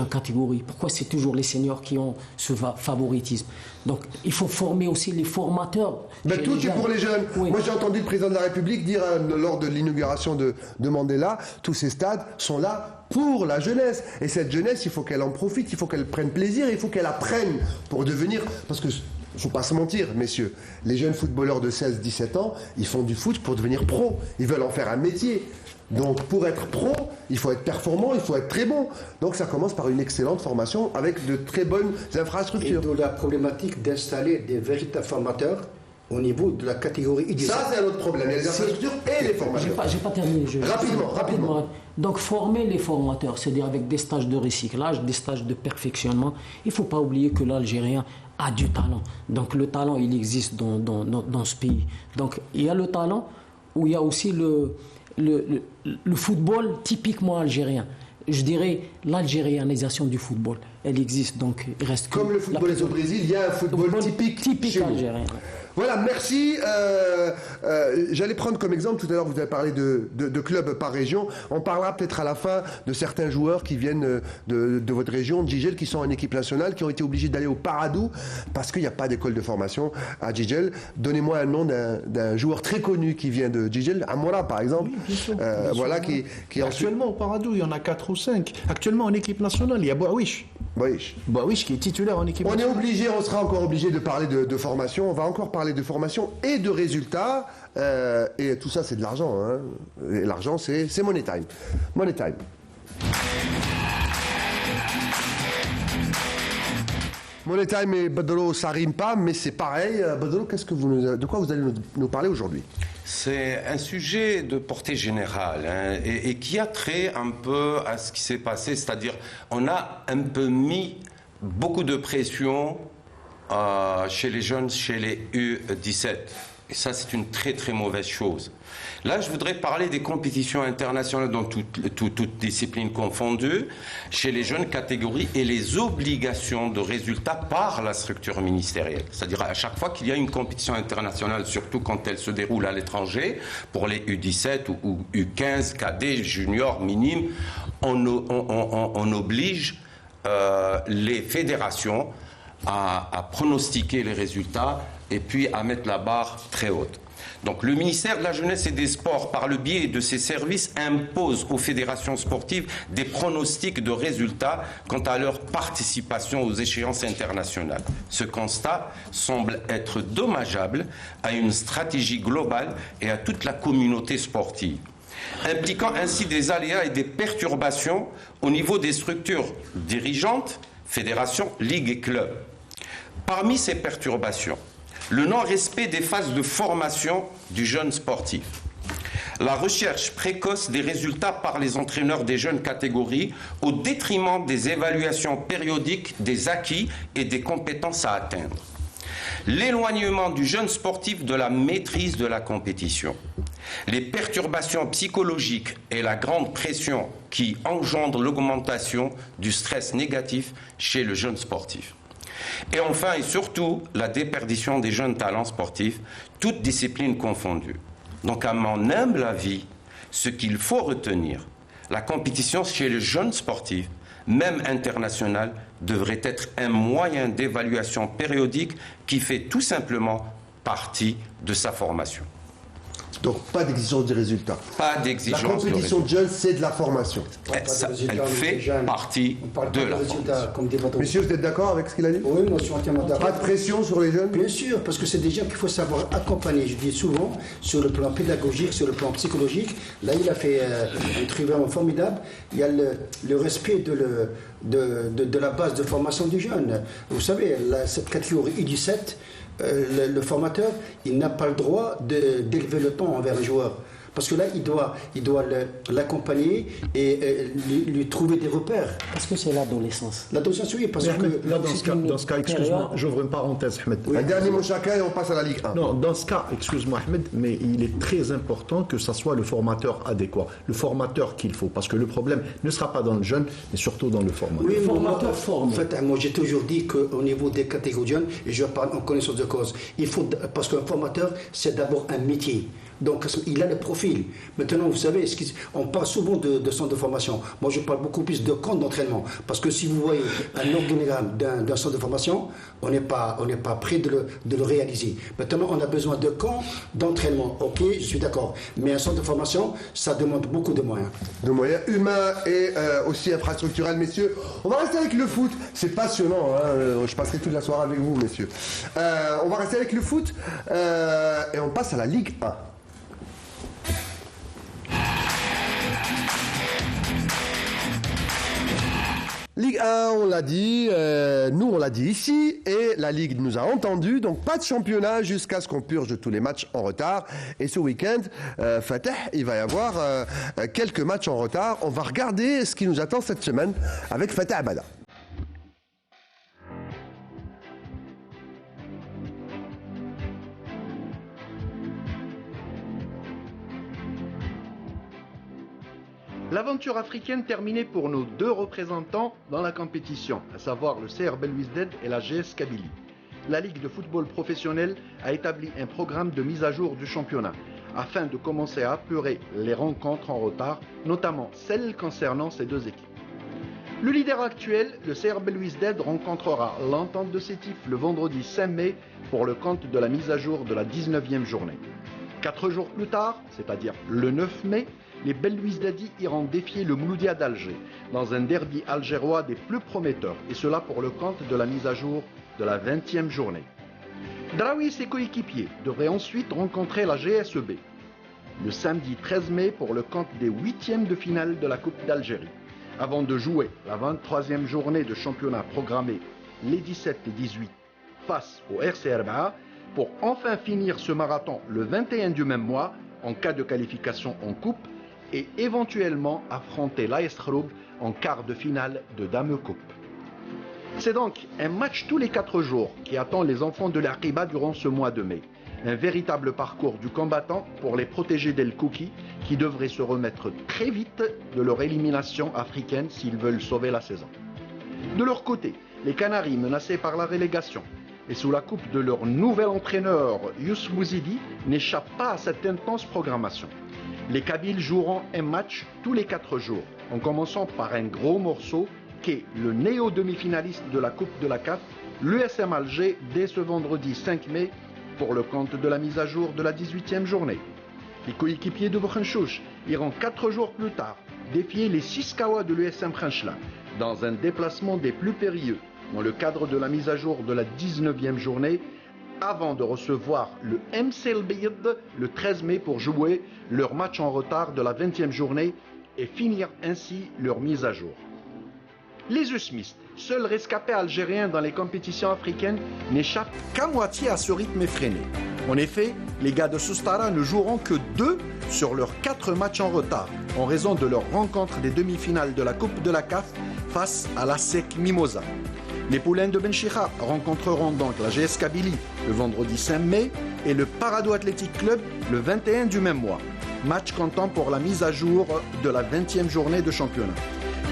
catégories. Pourquoi c'est toujours les seniors qui ont ce favoritisme? Donc il faut former aussi les formateurs. Mais tout est pour les jeunes. Oui. Moi j'ai entendu le président de la République dire lors de l'inauguration de Mandela, tous ces stades sont là pour la jeunesse. Et cette jeunesse, il faut qu'elle en profite, il faut qu'elle prenne plaisir, il faut qu'elle apprenne pour devenir... Parce que il ne faut pas se mentir, messieurs, les jeunes footballeurs de 16-17 ans, ils font du foot pour devenir pro. Ils veulent en faire un métier. Donc pour être pro, il faut être performant, il faut être très bon. Donc ça commence par une excellente formation avec de très bonnes infrastructures. Et de la problématique d'installer des véritables formateurs au niveau de la catégorie U17. Ça, c'est un autre problème, les infrastructures et les formateurs. J'ai pas terminé. Rapidement. Donc former les formateurs, c'est-à-dire avec des stages de recyclage, des stages de perfectionnement. Il ne faut pas oublier que l'Algérien a du talent. Donc le talent, il existe dans ce pays. Donc il y a le talent, où il y a aussi le football typiquement algérien. Je dirais l'algérianisation du football. Elle existe, donc il reste comme le football est au Brésil, il y a un football typique algérien. Voilà, merci. J'allais prendre comme exemple, tout à l'heure vous avez parlé de clubs par région. On parlera peut-être à la fin de certains joueurs qui viennent de votre région, Djidjel, qui sont en équipe nationale, qui ont été obligés d'aller au Paradou parce qu'il n'y a pas d'école de formation à Djidjel. Donnez-moi un nom d'un joueur très connu qui vient de Djidjel, Amora par exemple. Oui, bien sûr, voilà, qui actuellement au Paradou, il y en a 4 ou 5. Actuellement en équipe nationale, il y a Bouawish. Bouawish qui est titulaire en équipe nationale. On sera encore obligé de parler de formation. On va encore parler de formation et de résultats. Et tout ça, c'est de l'argent. Hein. Et l'argent, c'est Money Time. Money Time. Money Time et Badolo, ça rime pas, mais c'est pareil. Badolo, de quoi vous allez nous parler aujourd'hui? C'est un sujet de portée générale et qui a trait un peu à ce qui s'est passé, c'est-à-dire on a un peu mis beaucoup de pression chez les jeunes, chez les U17. Et ça, c'est une très très mauvaise chose. Là, je voudrais parler des compétitions internationales dans toutes disciplines confondues, chez les jeunes catégories et les obligations de résultats par la structure ministérielle. C'est-à-dire à chaque fois qu'il y a une compétition internationale, surtout quand elle se déroule à l'étranger, pour les U17 ou U15, cadets, juniors, minimes, on oblige les fédérations à pronostiquer les résultats et puis à mettre la barre très haute. Donc le ministère de la Jeunesse et des Sports, par le biais de ses services, impose aux fédérations sportives des pronostics de résultats quant à leur participation aux échéances internationales. Ce constat semble être dommageable à une stratégie globale et à toute la communauté sportive, impliquant ainsi des aléas et des perturbations au niveau des structures dirigeantes, fédérations, ligues et clubs. Parmi ces perturbations, le non-respect des phases de formation du jeune sportif, la recherche précoce des résultats par les entraîneurs des jeunes catégories au détriment des évaluations périodiques des acquis et des compétences à atteindre, l'éloignement du jeune sportif de la maîtrise de la compétition, les perturbations psychologiques et la grande pression qui engendrent l'augmentation du stress négatif chez le jeune sportif. Et enfin et surtout, la déperdition des jeunes talents sportifs, toutes disciplines confondues. Donc à mon humble avis, ce qu'il faut retenir, la compétition chez les jeunes sportifs même international, devrait être un moyen d'évaluation périodique qui fait tout simplement partie de sa formation. Donc pas d'exigence du résultat. Pas d'exigence. La compétition de jeunes, c'est de la formation. Elle fait partie de la formation. Messieurs, vous êtes d'accord avec ce qu'il a dit? Oui, moi je suis entièrement d'accord. Pas de pression sur les jeunes? Bien sûr, parce que c'est des gens qu'il faut savoir accompagner. Je dis souvent, sur le plan pédagogique, sur le plan psychologique. Là, il a fait un truc vraiment formidable. Il y a le respect de la base de formation du jeune. Vous savez, cette catégorie U17, le formateur, il n'a pas le droit d'élever le ton envers le joueur. Parce que là, il doit l'accompagner et lui trouver des repères. Parce que c'est l'adolescence. L'adolescence, oui. Parce Ahmed, que là, dans ce cas, excuse-moi, j'ouvre une parenthèse, Ahmed. Un dernier mot chacun et on passe à la Ligue 1. Non, dans ce cas, excuse-moi, Ahmed, mais il est très important que ça soit le formateur adéquat, le formateur qu'il faut. Parce que le problème ne sera pas dans le jeune, mais surtout dans le formateur. Oui, le formateur forme. En fait, moi, j'ai toujours dit qu'au niveau des catégories jeunes, et je parle en connaissance de cause, il faut, parce qu'un formateur, c'est d'abord un métier. Donc, il a le profil. Maintenant, vous savez, on parle souvent de centre de formation. Moi, je parle beaucoup plus de camp d'entraînement. Parce que si vous voyez un organigramme d'un centre de formation, on n'est pas prêt de le réaliser. Maintenant, on a besoin de camp d'entraînement. Ok, je suis d'accord. Mais un centre de formation, ça demande beaucoup de moyens. De moyens humains et aussi infrastructurels, messieurs. On va rester avec le foot. C'est passionnant. Hein. Je passerai toute la soirée avec vous, messieurs. On va rester avec le foot et on passe à la Ligue 1. Ligue 1, on l'a dit, nous on l'a dit ici, et la Ligue nous a entendu, donc pas de championnat jusqu'à ce qu'on purge tous les matchs en retard. Et ce week-end, Fateh, il va y avoir quelques matchs en retard. On va regarder ce qui nous attend cette semaine avec Fateh Abada. L'aventure africaine terminée pour nos deux représentants dans la compétition, à savoir le CR Belouizdad et la GS Kabylie. La Ligue de football professionnel a établi un programme de mise à jour du championnat afin de commencer à apurer les rencontres en retard, notamment celles concernant ces deux équipes. Le leader actuel, le CR Belouizdad, rencontrera l'Entente de Sétif le vendredi 5 mai pour le compte de la mise à jour de la 19e journée. 4 jours plus tard, c'est-à-dire le 9 mai, les Belouizdadis iront défier le Mouloudia d'Alger dans un derby algérois des plus prometteurs, et cela pour le compte de la mise à jour de la 20e journée. Draoui et ses coéquipiers devraient ensuite rencontrer la GSEB le samedi 13 mai pour le compte des 8e de finale de la Coupe d'Algérie, avant de jouer la 23e journée de championnat programmée les 17 et 18 face au RC Erba pour enfin finir ce marathon le 21 du même mois en cas de qualification en coupe et éventuellement affronter l'AS Khroub en quart de finale de Dame Coupe. C'est donc un match tous les 4 jours qui attend les enfants de l'Aqiba durant ce mois de mai. Un véritable parcours du combattant pour les protégés d'El Kouki qui devraient se remettre très vite de leur élimination africaine s'ils veulent sauver la saison. De leur côté, les Canaries menacés par la relégation et sous la coupe de leur nouvel entraîneur Youssef Mouzidi n'échappent pas à cette intense programmation. Les Kabyles joueront un match tous les 4 jours, en commençant par un gros morceau qu'est le néo-demi-finaliste de la Coupe de la CAF, l'USM Alger, dès ce vendredi 5 mai, pour le compte de la mise à jour de la 18e journée. Les coéquipiers de Bouchenchouch iront 4 jours plus tard défier les 6 Kawa de l'USM Khenchla, dans un déplacement des plus périlleux, dans le cadre de la mise à jour de la 19e journée, avant de recevoir le MC El Beyd le 13 mai pour jouer leur match en retard de la 20e journée et finir ainsi leur mise à jour. Les Usmistes, seuls rescapés algériens dans les compétitions africaines, n'échappent qu'à moitié à ce rythme effréné. En effet, les gars de Soustara ne joueront que 2 sur leurs 4 matchs en retard, en raison de leur rencontre des demi-finales de la Coupe de la CAF face à la SEC Mimosa. Les poulains de Benchicha rencontreront donc la GS Kabylie le vendredi 5 mai et le Parado Athletic Club le 21 du même mois. Match comptant pour la mise à jour de la 20e journée de championnat.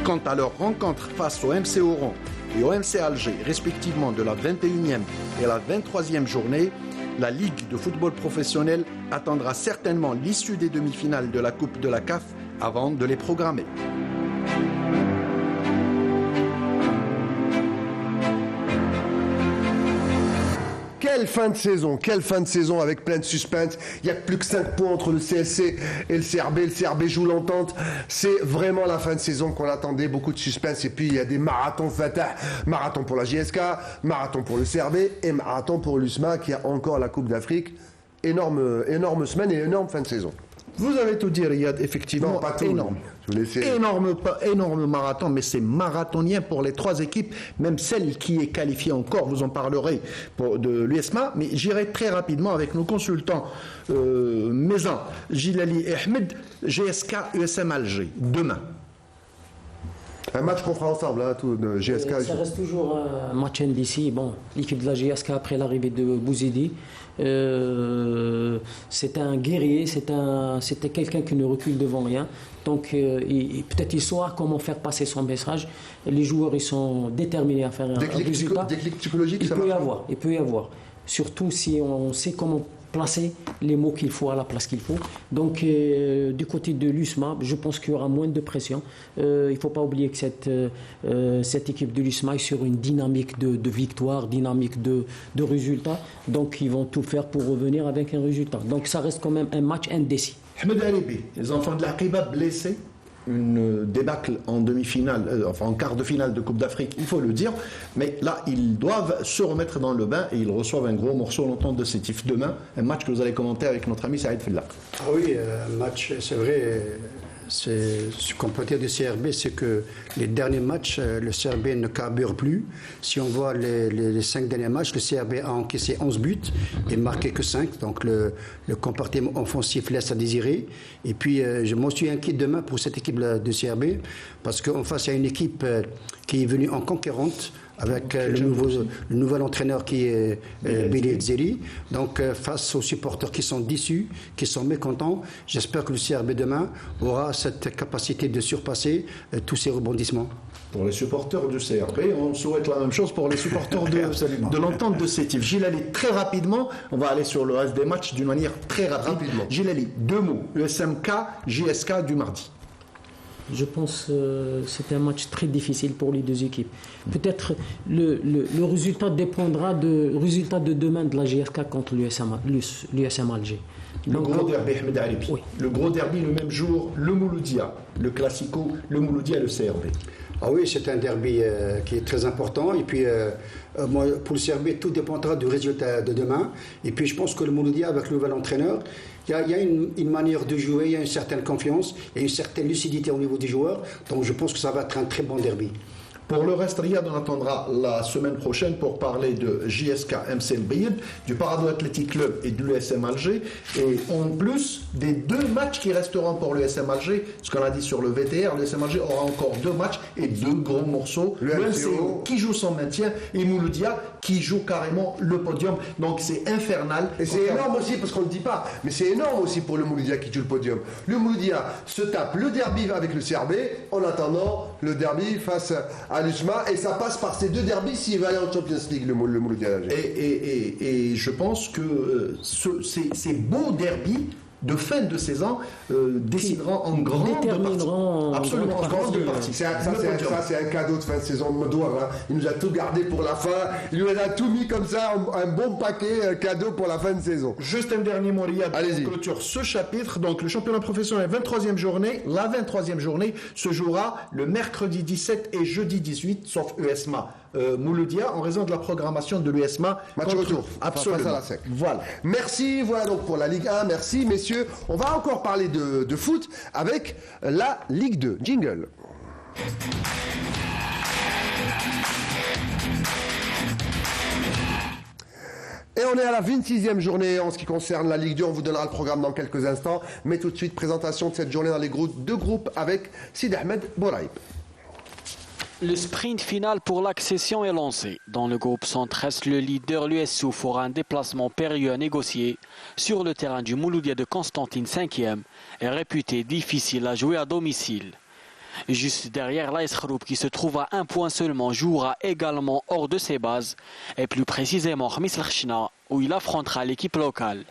Quant à leur rencontre face au MC Oran et au MC Alger, respectivement de la 21e et la 23e journée, la Ligue de football professionnel attendra certainement l'issue des demi-finales de la Coupe de la CAF avant de les programmer. Quelle fin de saison avec plein de suspense. Il n'y a plus que 5 points entre le CSC et le CRB. Le CRB joue l'entente. C'est vraiment la fin de saison qu'on attendait. Beaucoup de suspense. Et puis il y a des marathons Fatah. Marathon pour la JSK, marathon pour le CRB et marathon pour l'USMA qui a encore la Coupe d'Afrique. Énorme semaine et énorme fin de saison. Vous avez tout dit, Riyad, effectivement, non, pas tout, énorme. Énorme marathon, mais c'est marathonien pour les 3 équipes, même celle qui est qualifiée encore, vous en parlerez de l'USMA, mais j'irai très rapidement avec nos consultants maison, Gilali et Ahmed, GSK, USM Alger, demain. Un match qu'on fera ensemble, hein, tout de GSK. Ça reste toujours un match NDC. Bon, l'équipe de la GSK, après l'arrivée de Bouzidi, c'est un guerrier, c'était quelqu'un qui ne recule devant rien. Donc, peut-être il saura comment faire passer son message. Les joueurs, ils sont déterminés à faire un résultat. Déclic psychologique, il peut y avoir. Surtout si on sait comment placer les mots qu'il faut à la place qu'il faut. Donc, du côté de l'USMA, je pense qu'il y aura moins de pression. Il ne faut pas oublier que cette équipe de l'USMA est sur une dynamique de victoire, dynamique de résultats. Donc, ils vont tout faire pour revenir avec un résultat. Donc, ça reste quand même un match indécis. Ahmed Alibi, les enfants de la Qiba blessés. Une débâcle en demi-finale, en quart de finale de Coupe d'Afrique, il faut le dire. Mais là, ils doivent se remettre dans le bain et ils reçoivent un gros morceau l'entente de Sétif demain. Un match que vous allez commenter avec notre ami Saïd Fella. Ah oui, un match, c'est vrai. Ce qu'on peut dire du CRB, c'est que les derniers matchs, le CRB ne carbure plus. Si on voit les 5 derniers matchs, le CRB a encaissé 11 buts et marqué que 5. Donc le comportement offensif laisse à désirer. Et puis je m'en suis inquiet demain pour cette équipe de CRB parce qu'en face, il y a une équipe qui est venue en conquérante avec le nouvel entraîneur qui est Billy Zeri. Donc face aux supporters qui sont déçus, qui sont mécontents, j'espère que le CRB demain aura cette capacité de surpasser tous ces rebondissements. Pour les supporters du CRB, on souhaite la même chose pour les supporters de l'entente de Sétif. Gilali, très rapidement, on va aller sur le reste des matchs d'une manière très rapide. Gilali, 2 mots, USMK, JSK du mardi. Je pense que c'est un match très difficile pour les 2 équipes. Peut-être le résultat dépendra du résultat de demain de la GSK contre l'USM Alger. Le gros derby, Ahmed Alibi. Oui. Le gros derby le même jour, le Mouloudia, le Classico, le Mouloudia et le CRB. Ah oui, c'est un derby qui est très important. Et puis, pour le CRB, tout dépendra du résultat de demain. Et puis, je pense que le Mouloudia, avec le nouvel entraîneur, il y a une manière de jouer, il y a une certaine confiance, il y a une certaine lucidité au niveau des joueurs. Donc, je pense que ça va être un très bon derby. Pour le reste, Riyad, on attendra la semaine prochaine pour parler de JSK MC El Bayed, du Parado Athletic Club et de l'USM Alger. Et en plus des 2 matchs qui resteront pour l'USM Alger, ce qu'on a dit sur le VTR, l'USM Alger aura encore 2 matchs et 2 gros morceaux. Le MCO qui joue son maintien et Mouloudia qui joue carrément le podium. Donc c'est infernal. Et c'est énorme aussi, parce qu'on ne le dit pas, mais c'est énorme aussi pour le Mouloudia qui joue le podium. Le Mouloudia se tape le derby avec le CRB en attendant le derby face à l'USMA, et ça passe par ces 2 derbys s'il va aller en Champions League, le Mouloudia. Et je pense que ces beaux derbys de fin de saison décideront en grande partie. Absolument, en grande partie. Ça, c'est un cadeau de fin de saison de Modouar. Hein. Il nous a tout gardé pour la fin. Il nous a tout mis comme ça, un bon paquet cadeau pour la fin de saison. Juste un dernier mot, Riyad, pour clôture ce chapitre. Donc, le championnat professionnel, 23e journée. La 23e journée se jouera le mercredi 17 et jeudi 18, sauf USMA. Mouloudia, en raison de la programmation de l'USMA. Match retour. Absolument. Voilà. Merci, voilà donc pour la Ligue 1. Merci, messieurs. On va encore parler de foot avec la Ligue 2. Jingle. Et on est à la 26e journée en ce qui concerne la Ligue 2. On vous donnera le programme dans quelques instants. Mais tout de suite, présentation de cette journée dans les deux groupes avec Sid Ahmed Bouraïb. Le sprint final pour l'accession est lancé. Dans le groupe centre-est, le leader, l'US Sousse, aura un déplacement périlleux à négocier sur le terrain du Mouloudia de Constantine 5e et réputé difficile à jouer à domicile. Juste derrière, l'AS Khroub, qui se trouve à 1 point seulement, jouera également hors de ses bases, et plus précisément Khmis Rchna, où il affrontera l'équipe locale.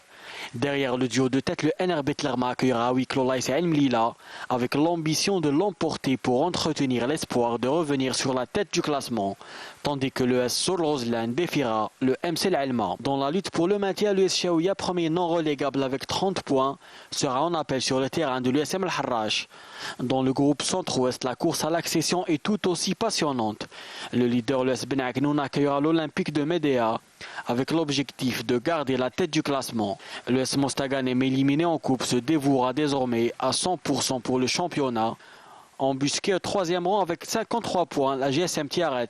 Derrière le duo de tête, le NRB Tlerma accueillera à huis clos l'AS El Mlila avec l'ambition de l'emporter pour entretenir l'espoir de revenir sur la tête du classement, tandis que le S Sorlozlan défiera le MC L'Alma. Dans la lutte pour le maintien, l'US Chaouia, premier non relégable avec 30 points, sera en appel sur le terrain de l'USM Al-Harrach. Dans le groupe centre-ouest, la course à l'accession est tout aussi passionnante. Le leader, l'US Ben Aknoun, accueillera l'Olympique de Médéa avec l'objectif de garder la tête du classement. L'US Mostaganem éliminé en coupe se dévouera désormais à 100% pour le championnat. Embusqué au troisième rang avec 53 points, la GSM Tiaret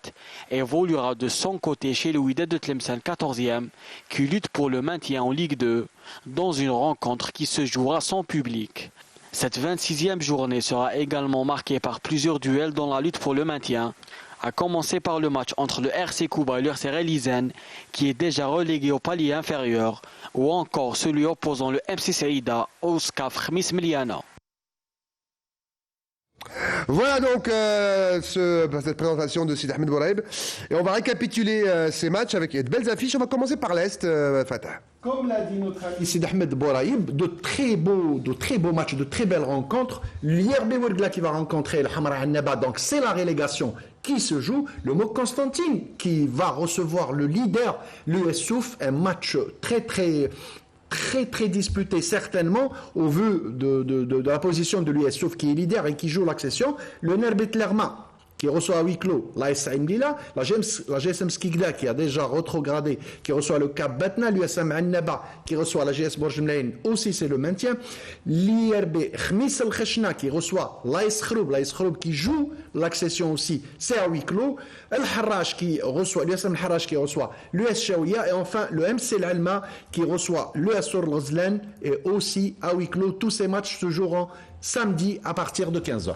évoluera de son côté chez le Wydad de Tlemcen 14e qui lutte pour le maintien en Ligue 2 dans une rencontre qui se jouera sans public. Cette 26e journée sera également marquée par plusieurs duels dans la lutte pour le maintien, à commencer par le match entre le RC Kouba et le RC Relisen qui est déjà relégué au palier inférieur, ou encore celui opposant le MC Saïda au SCAF Khmis Meliana. Voilà donc cette présentation de Sid Ahmed Bouraïb. Et on va récapituler ces matchs avec de belles affiches. On va commencer par l'Est, Fatah. Comme l'a dit notre ami Sid Ahmed Bouraïb, de très beaux matchs, de très belles rencontres. L'IRB Ouergla qui va rencontrer le Hamra Annaba, donc c'est la relégation qui se joue. Le MOC Constantine qui va recevoir le leader, l'US Souf, un match très disputé certainement au vu de la position de l'US Souf qui est leader et qui joue l'accession. Le NRB Tlerma qui reçoit à huis clos l'AS Mlila, la GSM Skikda qui a déjà rétrogradé, qui reçoit le Cap Batna, l'USM Annaba qui reçoit la GS Borj Mlaïn, aussi c'est le maintien. L'IRB Khmis El Kheshna qui reçoit l'AS Khroub qui joue l'accession aussi, c'est à huis clos. El Harrach qui reçoit, l'USM Harrach qui reçoit l'US Chaouia, et enfin le MC L'Alma qui reçoit l'US Sorlozlan et aussi à huis clos. Tous ces matchs se joueront samedi à partir de 15h.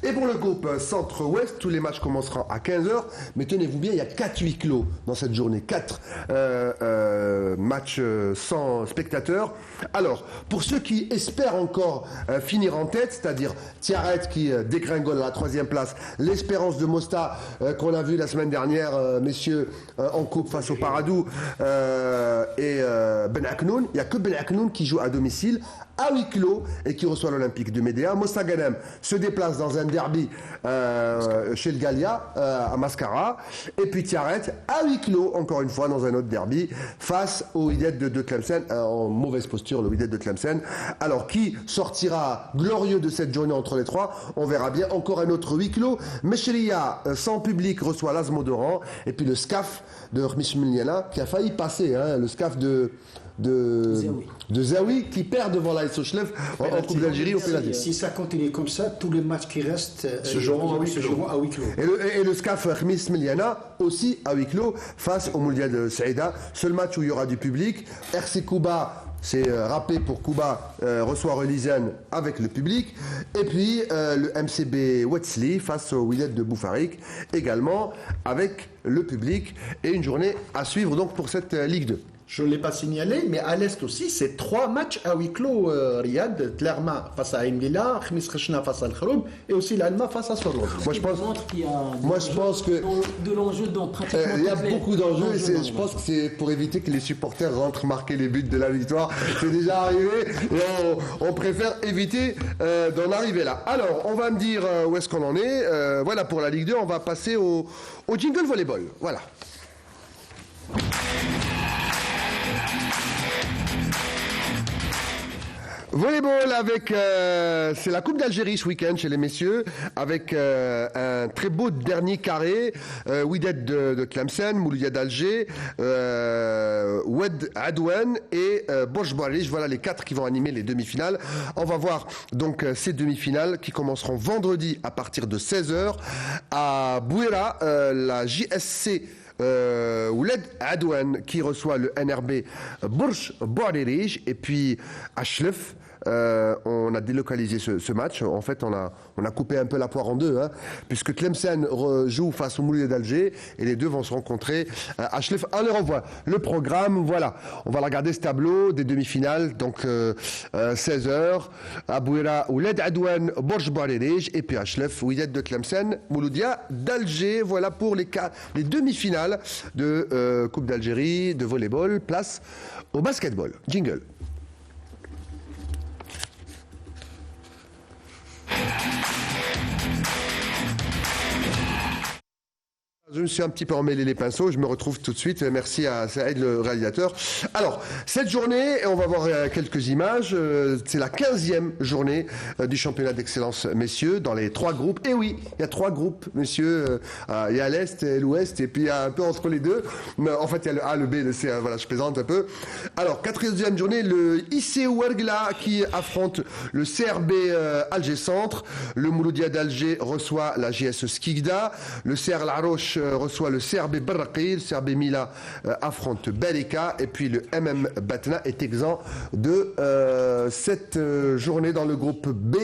Et pour le groupe centre-ouest, tous les matchs commenceront à 15h. Mais tenez-vous bien, il y a 4 huis clos dans cette journée. 4 matchs sans spectateurs. Alors, pour ceux qui espèrent encore finir en tête, c'est-à-dire Tiaret qui dégringole à la 3e place, l'Espérance de Mosta qu'on a vu la semaine dernière, messieurs, en coupe face au Paradou, et Ben Aknoun. Il n'y a que Ben Aknoun qui joue à domicile, à huis clos, et qui reçoit l'Olympique de Médéa. Mostaganem se déplace dans un derby chez le Galia à Mascara, et puis Tiaret à huis clos encore une fois dans un autre derby face au Wydad de Tlemcen, en mauvaise posture le Wydad de Tlemcen. Alors qui sortira glorieux de cette journée entre les trois, on verra bien. Encore un autre huis clos. Mechria sans public reçoit l'Azmo d'Oran, et puis le SCAF de Khmis Meliana qui a failli passer, le SCAF de Zawi qui perd devant l'AS Sochlef en Coupe d'Algérie au pénalty. Si ça continue comme ça, tous les matchs qui restent se joueront à huis clos. Et le SCAF Khmis Meliana aussi à huis clos face au Mouliad de Saïda. Seul match où il y aura du public. RC Kouba, c'est râpé pour Kouba, reçoit Relisen avec le public. Et puis le MCB Wetzli face au Wydad de Boufarik également avec le public. Et une journée à suivre donc pour cette Ligue 2. Je ne l'ai pas signalé, mais à l'Est aussi, c'est 3 matchs à huis clos, Riyad. Tlerma face à Mlila, Khmis Kheshna face à Al-Khroub, et aussi l'Alma face à Sorlov. Moi, je pense que de l'enjeu dans pratiquement il y a beaucoup d'enjeux, et je pense que c'est pour éviter que les supporters rentrent marquer les buts de la victoire. C'est déjà arrivé, et on préfère éviter d'en arriver là. Alors, on va me dire où est-ce qu'on en est. Voilà pour la Ligue 2, on va passer au jingle volleyball. Voilà. Volleyball avec, c'est la Coupe d'Algérie ce week-end chez les messieurs, avec un très beau dernier carré, Wydad de Tlemcen, Mouliya d'Alger, Oued Adouane et Borj Bouarij. Voilà les 4 qui vont animer les demi-finales. On va voir donc ces demi-finales qui commenceront vendredi à partir de 16h à Bouira, la JSC Ouled Adouane qui reçoit le NRB Borj Bouarij, et puis à Chlef. On a délocalisé ce match. En fait, on a coupé un peu la poire en deux, puisque Tlemcen joue face au Mouliad d'Alger et les deux vont se rencontrer à Chlef. Allez, on voit le programme. Voilà, on va regarder ce tableau des demi-finales. Donc 16h à Bouira, Ouled Adouane, Borj Bouarij, et puis à Chlef, Wydad de Tlemcen, Mouloudia d'Alger. Voilà pour les demi-finales de Coupe d'Algérie de volleyball. Place au basketball. Jingle. je me suis un petit peu emmêlé les pinceaux, je me retrouve tout de suite. Merci à Saïd, le réalisateur. Alors, cette journée, on va voir quelques images. C'est la 15e journée du championnat d'excellence, messieurs, dans les 3 groupes. Et oui, il y a 3 groupes, messieurs. Il y a l'Est et l'Ouest, et puis il y a un peu entre les deux. Mais en fait, il y a le A, le B, le C. Voilà, je plaisante un peu. Alors, 4e journée, le IC Ouergla qui affronte le CRB Alger Centre. Le Mouloudia d'Alger reçoit la JS Skikda. Le CR La Roche reçoit le CRB Barraqi. Le CRB Mila affronte Beleka. Et puis le MM Batna est exempt de cette journée dans le groupe B.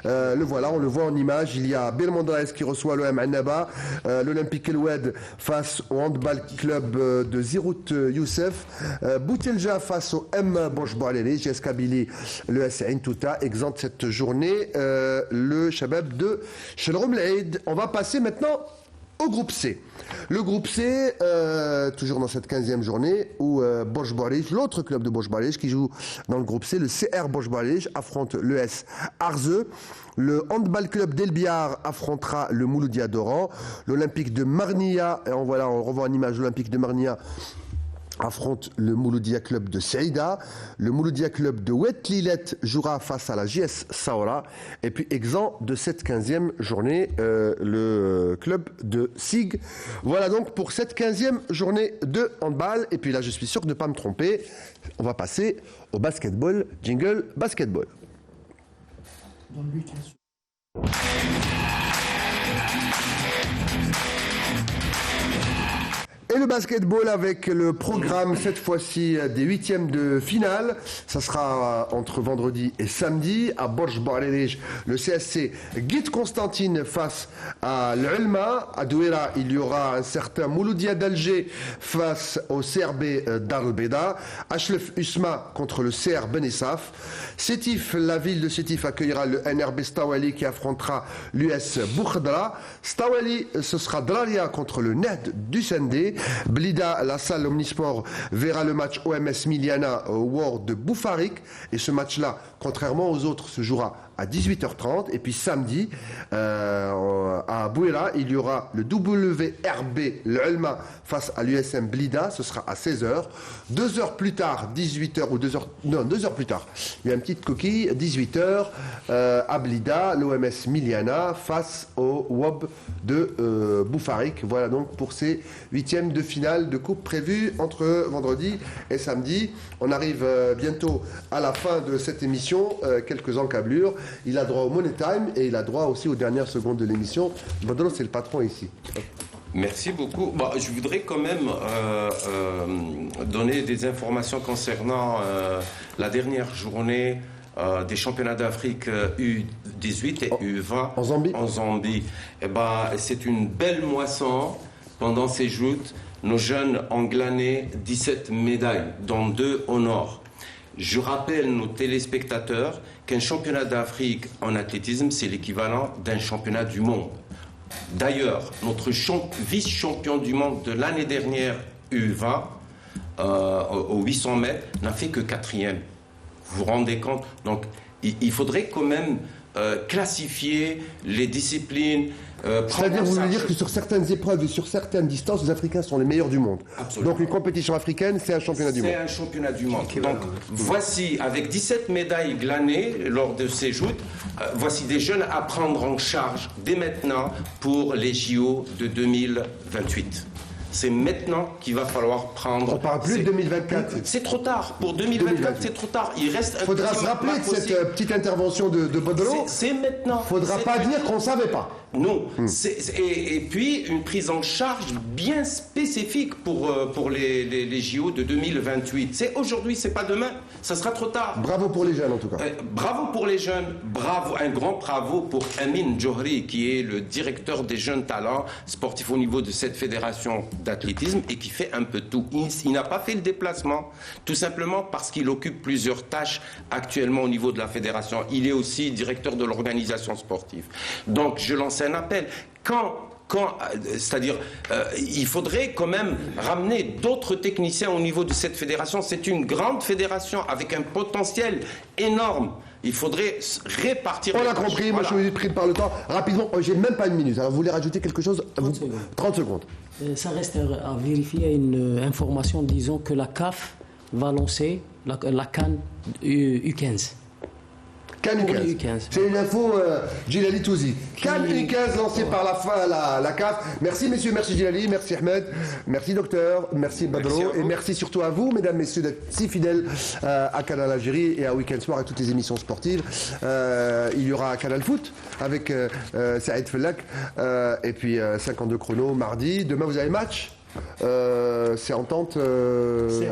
Le voilà, on le voit en image. Il y a Belmondraes qui reçoit l'OM Annaba. L'Olympique El Oued face au handball club de Zirout Youssef. Boutelja face au M Bosch Boaleli. JS Kabylie, le SAN Touta, exempt de cette journée. Le Shabab de Shelrom Laïd. On va passer maintenant au groupe C. Le groupe C, toujours dans cette 15e journée, où Bosch Boalij, l'autre club de Bosch Boalij qui joue dans le groupe C, le CR Bosch Boalij, affronte l'ES Arze. Le handball club d'Elbiar affrontera le Mouloudia d'Oran. L'Olympique de Marnia, et on revoit en image l'Olympique de Marnia, affronte le Mouloudia Club de Seïda. Le Mouloudia Club de Ouetlilet jouera face à la JS Saoura. Et puis, exempt de cette 15e journée, le club de SIG. Voilà donc pour cette 15e journée de handball. Et puis là, je suis sûr de ne pas me tromper. On va passer au basketball. Jingle basketball. Et le basketball avec le programme, cette fois-ci, des 8e de finale. Ça sera entre vendredi et samedi à Borj Boalij. Le CSC Guit Constantine face à l'Ulma. À Douera, il y aura un certain Mouloudia d'Alger face au CRB d'Arbeda. Ashlef Usma contre le CR Benessaf. Sétif, la ville de Sétif accueillera le NRB Stawali qui affrontera l'US Boukhadra. Stawali, ce sera Draria contre le NED du Sendé. Blida, la salle Omnisport, verra le match OMS Miliana au World de Boufarik. Et ce match-là, contrairement aux autres, se jouera à 18h30. Et puis samedi, à Bouera, il y aura le WRB, le Ulma, face à l'USM Blida. Ce sera à 16h. 2 heures plus tard, 18h ou 2 heures... Non, 2 heures plus tard. Il y a une petite coquille, 18h, à Blida, l'OMS Miliana, face au WOB de Boufarik. Voilà donc pour ces 8e de finale de coupe prévus entre vendredi et samedi. On arrive bientôt à la fin de cette émission. Quelques encablures. Il a droit au Money Time et il a droit aussi aux dernières secondes de l'émission. Badro, c'est le patron ici. Merci beaucoup. Je voudrais quand même donner des informations concernant la dernière journée des championnats d'Afrique U18 et U20 en Zambie. C'est une belle moisson. Pendant ces joutes, nos jeunes ont glané 17 médailles, dont 2 au nord. Je rappelle nos téléspectateurs qu'un championnat d'Afrique en athlétisme, c'est l'équivalent d'un championnat du monde. D'ailleurs, notre vice-champion du monde de l'année dernière, U20, au 800 mètres, n'a fait que 4e. Vous vous rendez compte? Donc, il faudrait quand même classifier les disciplines. C'est-à-dire, vous voulez dire que sur certaines épreuves et sur certaines distances, les Africains sont les meilleurs du monde. Absolument. Donc une compétition africaine, c'est un championnat du monde. C'est un championnat du monde. Donc voici, avec 17 médailles glanées lors de ces joutes, voici des jeunes à prendre en charge dès maintenant pour les JO de 2028. C'est maintenant qu'il va falloir prendre... On parle plus de 2024. C'est trop tard. Pour 2024, c'est trop tard. Il reste un faudra se rappeler de cette petite intervention de Baudelaire. C'est maintenant. Faudra pas dire qu'on ne savait pas. Non. Et puis, une prise en charge bien spécifique pour les JO de 2028. C'est aujourd'hui, c'est pas demain. Ça sera trop tard. Bravo pour les jeunes, en tout cas. Bravo pour les jeunes. Bravo, un grand bravo pour Amin Johri, qui est le directeur des jeunes talents sportifs au niveau de cette fédération d'athlétisme et qui fait un peu tout. Il n'a pas fait le déplacement, tout simplement parce qu'il occupe plusieurs tâches actuellement au niveau de la fédération. Il est aussi directeur de l'organisation sportive. Donc, je lance un appel. Quand c'est-à-dire, il faudrait quand même ramener d'autres techniciens au niveau de cette fédération. C'est une grande fédération avec un potentiel énorme. Il faudrait répartir. On a compris, moi je suis pris par le temps. Rapidement, j'ai même pas une minute. Alors vous voulez rajouter quelque chose? 30 secondes. Ça reste à vérifier une information disant que la CAF va lancer la CAN U15. CAN U15. C'est une info Djilali Touzi. CAN U15 lancé par la CAF. Merci messieurs, merci Djilali, merci Ahmed, merci docteur, merci Badro et merci surtout à vous mesdames, messieurs d'être si fidèles à Canal Algérie et à Weekend Sport et toutes les émissions sportives. Il y aura Canal Foot avec Saïd Fellak et puis 52 chrono mardi. Demain vous avez match. C'est Entente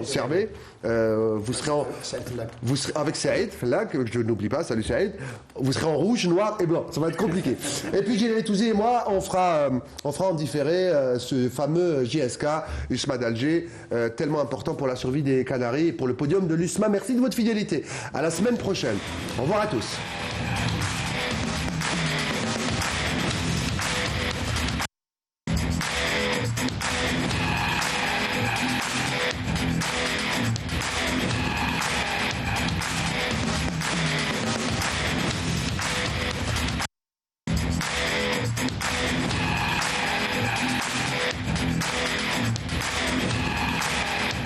Servée. Vous serez avec Saïd Fellak, je n'oublie pas, salut Saïd. Vous serez en rouge, noir et blanc. Ça va être compliqué. Et puis Djilali Touzi et moi, on fera en différé ce fameux JSK USMA d'Alger, tellement important pour la survie des Canaries et pour le podium de l'USMA. Merci de votre fidélité. À la semaine prochaine. Au revoir à tous.